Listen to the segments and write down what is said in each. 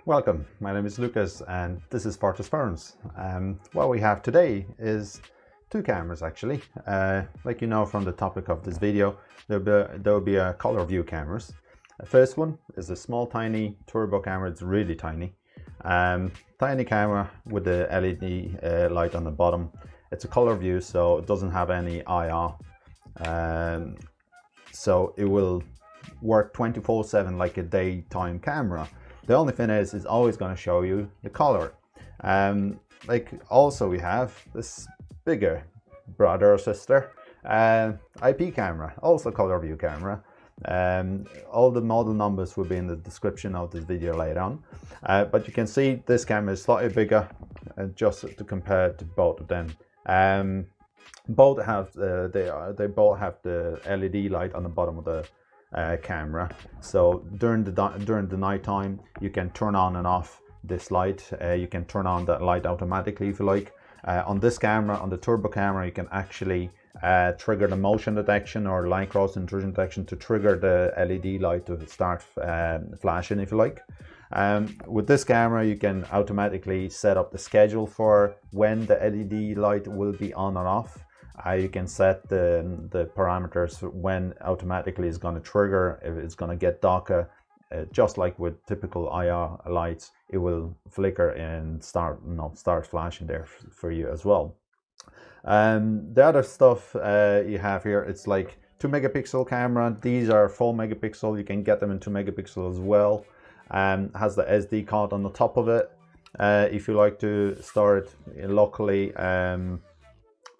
Welcome, my name is Lucas and this is Fortis Ferns. What we have today is two cameras actually. Like you know from the topic of this video, there will be a ColorVu cameras. The first one is a small tiny turbo camera. It's really tiny. Tiny camera with the LED light on the bottom. It's a ColorVu, so it doesn't have any IR. So it will work 24/7 like a daytime camera. The only thing is, it's always going to show you the color. Like also we have this bigger brother or sister IP camera, also ColorVu camera. All the model numbers will be in the description of this video later on. But you can see this camera is slightly bigger, just to compare to both of them. Both have they both have the LED light on the bottom of the camera, so during the night time you can turn on and off this light. You can turn on that light automatically if you like. On this camera, on the turbo camera, you can actually trigger the motion detection or line cross intrusion detection to trigger the LED light to start flashing if you like. With this camera you can automatically set up the schedule for when the LED light will be on or off. You can set the parameters when automatically it's going to trigger, if it's going to get darker. Just like with typical IR lights, it will flicker and start flashing there for you as well. The other stuff you have here, it's like 2 megapixel camera. These are 4 megapixel. You can get them in 2 megapixel as well. Has the SD card on the top of it if you like to store it locally.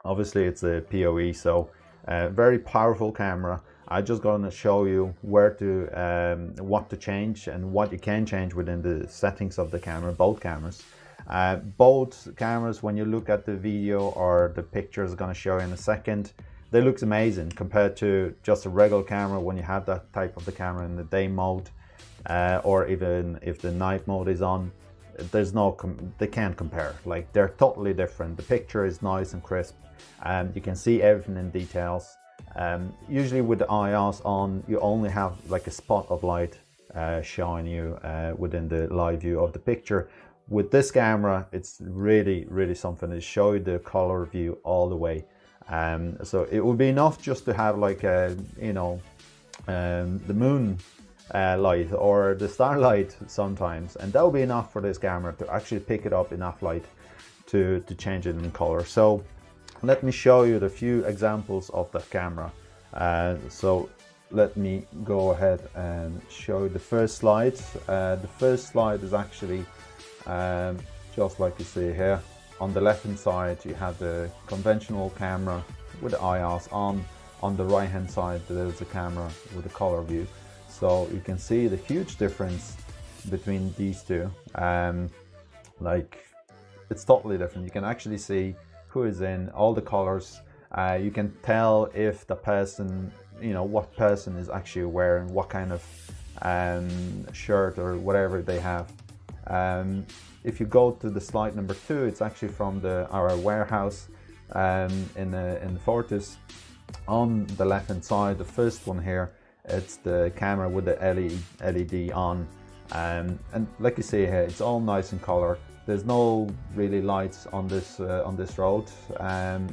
Obviously it's a PoE, so very powerful camera. I'm just going to show you where to what to change and what you can change within the settings of the camera, both cameras. Both cameras, when you look at the video or the pictures I'm going to show you in a second, they look amazing compared to just a regular camera. When you have that type of the camera in the day mode, or even if the night mode is on, there's they can't compare. Like, they're totally different. The picture is nice and crisp, and you can see everything in details. Usually with the IRs on, you only have like a spot of light showing you within the live view of the picture. With this camera, it's really something to show you the color view all the way. So it would be enough just to have like a, you know, the moon light or the starlight sometimes, and that will be enough for this camera to actually pick it up enough light to change it in color. So let me show you the few examples of that camera. So let me go ahead and show you the first slide. The first slide is actually just like you see here. On the left hand side you have the conventional camera with the IRs on. On the right hand side there's a camera with the ColorVu. So you can see the huge difference between these two. Like, it's totally different. You can actually see who is in, all the colors. You can tell if the person, you know, what person is actually wearing what kind of shirt or whatever they have. If you go to the slide number 2, it's actually from our warehouse in the Fortis. On the left hand side, the first one here, it's the camera with the LED on, and like you see here, it's all nice and colored. There's no really lights on this road.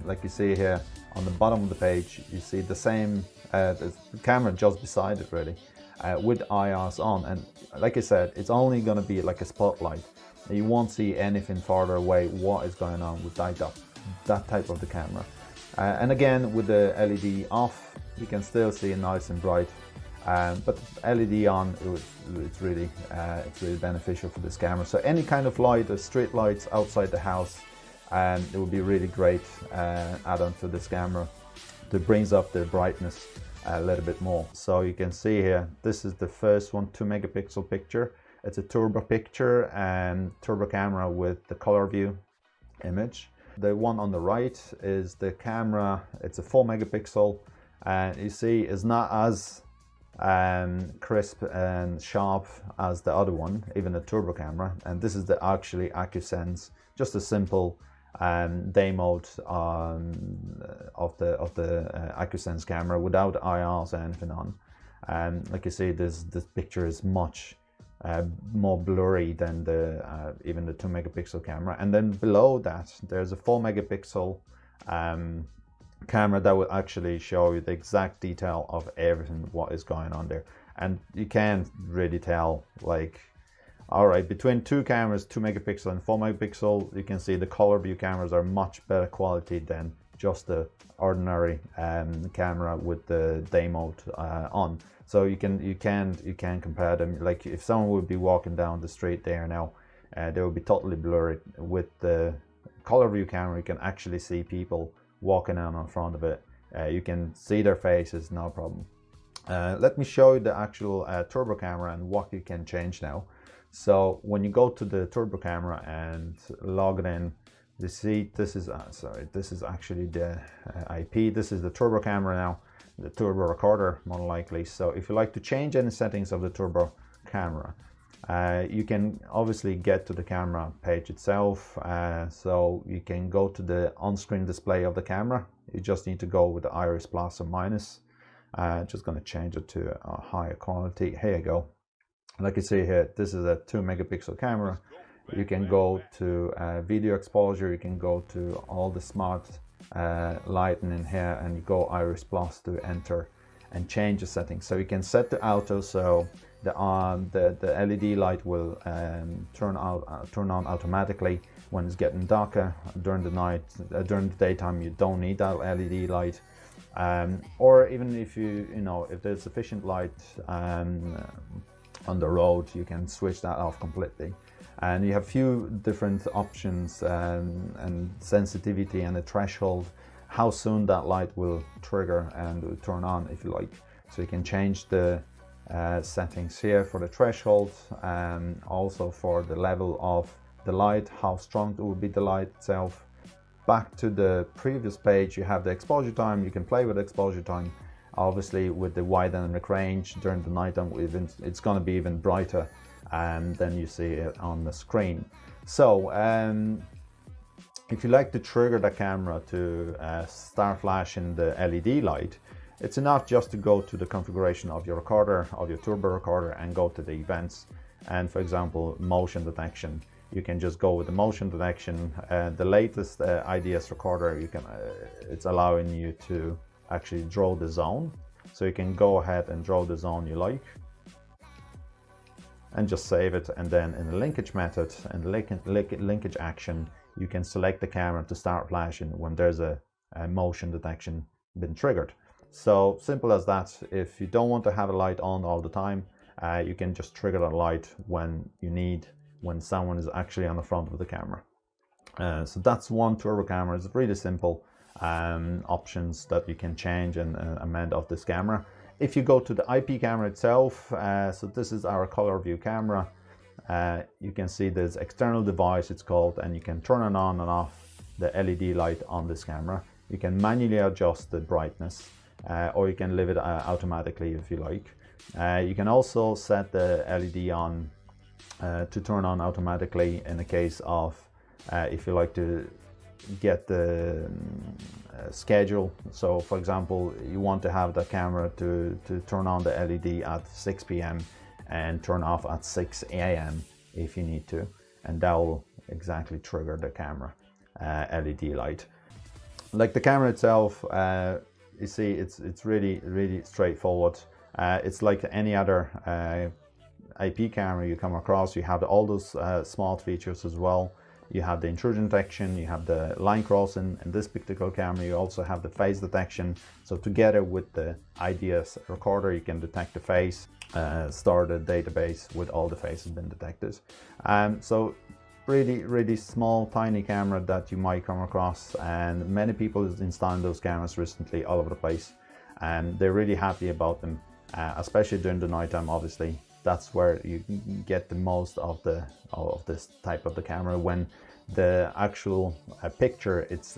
Like you see here on the bottom of the page, you see the same the camera just beside it really, with IRs on. And like I said, it's only going to be like a spotlight. You won't see anything farther away what is going on with that type of the camera. And again, with the LED off, you can still see it nice and bright. But LED on, it's really beneficial for this camera. So any kind of light, or street lights outside the house, it would be really great add-on to this camera that brings up the brightness a little bit more. So you can see here, this is the first one, 2 megapixel picture. It's a turbo picture and turbo camera with the ColorVu image. The one on the right is the camera. It's a 4 megapixel, and you see it's not as crisp and sharp as the other one, even the turbo camera. And this is the actually AccuSense, just a simple day mode of the AccuSense camera without IRs or anything on. And like you see, this picture is much more blurry than the even the 2 megapixel camera. And then below that there's a 4 megapixel camera that will actually show you the exact detail of everything what is going on there. And you can't really tell, like, all right, between two cameras, 2 megapixel and 4 megapixel, you can see the ColorVu cameras are much better quality than just the ordinary camera with the day mode on. So you can compare them. Like if someone would be walking down the street there now, they would be totally blurry. With the ColorVu camera, you can actually see people walking out in front of it. You can see their faces, no problem. Let me show you the actual turbo camera and what you can change now. So when you go to the turbo camera and log it in, you see this is this is actually the IP. This is the turbo camera now, the turbo recorder more likely. So if you like to change any settings of the turbo camera, you can obviously get to the camera page itself. So you can go to the on-screen display of the camera. You just need to go with the iris plus or minus. Just going to change it to a higher quality. Here you go. Like you see here, this is a 2 megapixel camera. You can go to video exposure. You can go to all the smart lighting in here, and you go iris plus to enter and change the settings. So you can set the auto, so the LED light will turn on automatically when it's getting darker. During the night, during the daytime, you don't need that LED light. Or even if if there's sufficient light on the road, you can switch that off completely. And you have few different options and sensitivity and a threshold, how soon that light will trigger and will turn on if you like. So you can change the settings here for the threshold, and also for the level of the light, how strong it will be the light itself. Back to the previous page, you have the exposure time. You can play with exposure time. Obviously with the wide dynamic range during the night time, it's going to be even brighter, and then you see it on the screen. So if you like to trigger the camera to start flashing the LED light, it's enough just to go to the configuration of your recorder, of your turbo recorder, and go to the events. And for example, motion detection, you can just go with the motion detection. The latest IDS recorder, it's allowing you to actually draw the zone. So you can go ahead and draw the zone you like and just save it. And then in the linkage method and the linkage action, you can select the camera to start flashing when there's a motion detection been triggered. So simple as that. If you don't want to have a light on all the time, you can just trigger that light when you need, when someone is actually on the front of the camera. So that's one turbo camera. It's really simple options that you can change and amend of this camera. If you go to the IP camera itself, so this is our ColorVu camera. You can see this external device, it's called, and you can turn on and off the LED light on this camera. You can manually adjust the brightness, or you can leave it automatically if you like. You can also set the LED on to turn on automatically in the case of if you like to get the schedule. So for example, you want to have the camera to turn on the LED at 6 p.m. and turn off at 6 a.m. if you need to, and that will exactly trigger the camera LED light. Like the camera itself, you see it's really straightforward. It's like any other IP camera you come across. You have all those smart features as well. You have the intrusion detection, you have the line crossing. In this particular camera, you also have the face detection. So together with the IDS recorder, you can detect the face, start a database with all the faces been detected. So really small, tiny camera that you might come across, and many people installing those cameras recently all over the place, and they're really happy about them, especially during the nighttime. Obviously, that's where you get the most of this type of the camera, when the actual picture it's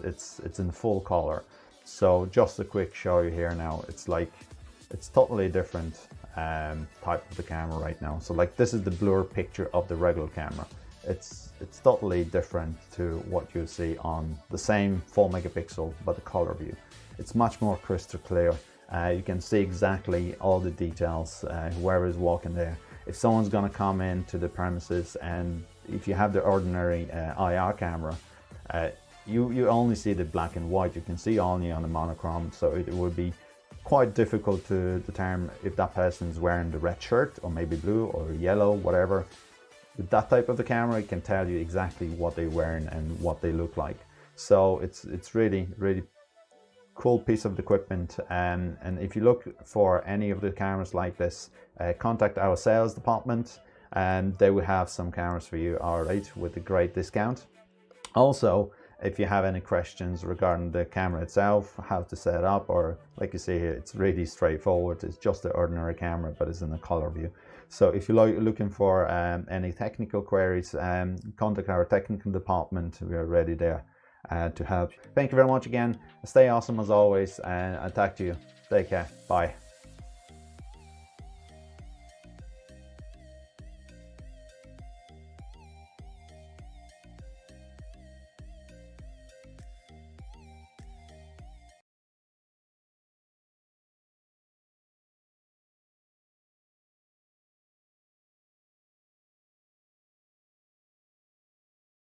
in full color. So just a quick show you here now. It's totally different type of the camera right now. So like this is the blur picture of the regular camera. It's totally different to what you see on the same 4 megapixel but the ColorVu. It's much more crystal clear. You can see exactly all the details, whoever is walking there. if someone's going to come into the premises, and if you have the ordinary IR camera, you only see the black and white. You can see only on the monochrome, so it would be quite difficult to determine if that person's wearing the red shirt or maybe blue or yellow, whatever. With that type of the camera, it can tell you exactly what they're wearing and what they look like. So it's really cool piece of equipment. And if you look for any of the cameras like this, contact our sales department and they will have some cameras for you, all right, with a great discount. Also, if you have any questions regarding the camera itself, how to set it up, or like you see here, it's really straightforward. It's just an ordinary camera, but it's in a ColorVu. So if you're looking for any technical queries, contact our technical department. We are ready there to help. Thank you very much again. Stay awesome as always, and I'll talk to you. Take care. Bye.